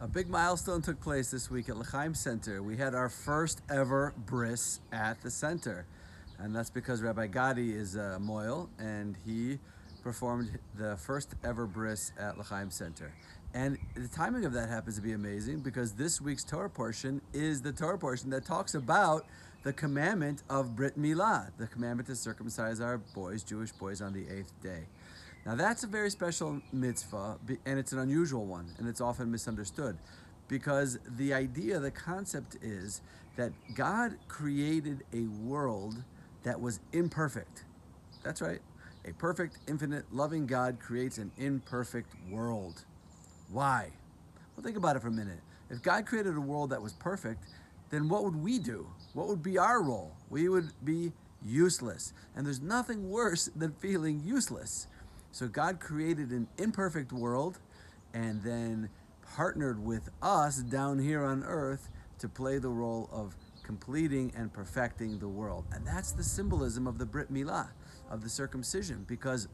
A big milestone took place this week at L'chaim Center. We had our first ever bris at the center. And that's because Rabbi Gadi is a moil, and he performed the first ever bris at L'chaim Center. And the timing of that happens to be amazing because this week's Torah portion is the Torah portion that talks about the commandment of Brit Milah, the commandment to circumcise our boys, Jewish boys, on the 8th day. Now that's a very special mitzvah, and it's an unusual one, and it's often misunderstood because the idea, the concept is that God created a world that was imperfect. That's right. A perfect, infinite, loving God creates an imperfect world. Why? Well, think about it for a minute. If God created a world that was perfect, then what would we do? What would be our role? We would be useless. And there's nothing worse than feeling useless. So God created an imperfect world and then partnered with us down here on earth to play the role of completing and perfecting the world. And that's the symbolism of the Brit Milah, of the circumcision, because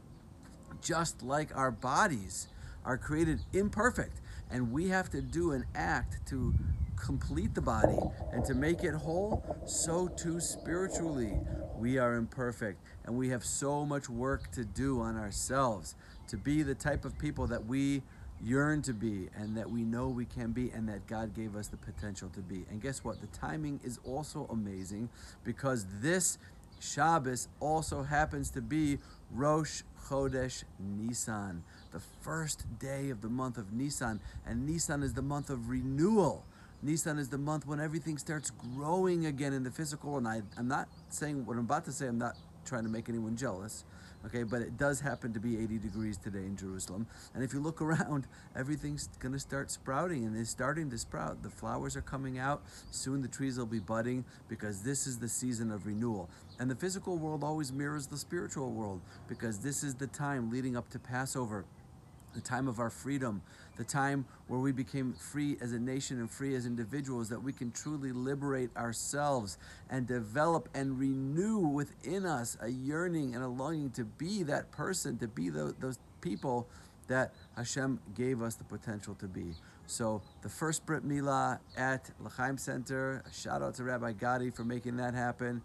just like our bodies are created imperfect and we have to do an act to complete the body and to make it whole, so too spiritually we are imperfect and we have so much work to do on ourselves to be the type of people that we yearn to be and that we know we can be and that God gave us the potential to be. And guess what? The timing is also amazing because this Shabbos also happens to be Rosh Chodesh Nisan, the first day of the month of Nisan, and Nisan is the month of renewal. Nisan is the month when everything starts growing again in the physical, and I'm not saying what I'm about to say, I'm not trying to make anyone jealous, okay, but it does happen to be 80 degrees today in Jerusalem, and if you look around, everything's going to start sprouting, and it's starting to sprout. The flowers are coming out, soon the trees will be budding, because this is the season of renewal. And the physical world always mirrors the spiritual world, because this is the time leading up to Passover, the time of our freedom, the time where we became free as a nation and free as individuals, that we can truly liberate ourselves and develop and renew within us a yearning and a longing to be that person, to be those people that Hashem gave us the potential to be. So the first Brit Milah at L'chaim Center, a shout out to Rabbi Gadi for making that happen.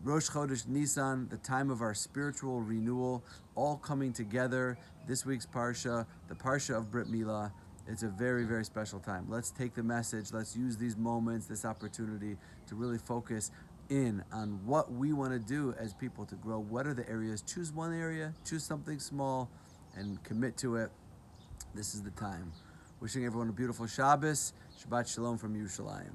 Rosh Chodesh Nisan, the time of our spiritual renewal, all coming together. This week's Parsha, the Parsha of Brit Milah. It's a very, very special time. Let's take the message. Let's use these moments, this opportunity to really focus in on what we want to do as people to grow. What are the areas? Choose one area, choose something small, and commit to it. This is the time. Wishing everyone a beautiful Shabbos. Shabbat Shalom from Yerushalayim.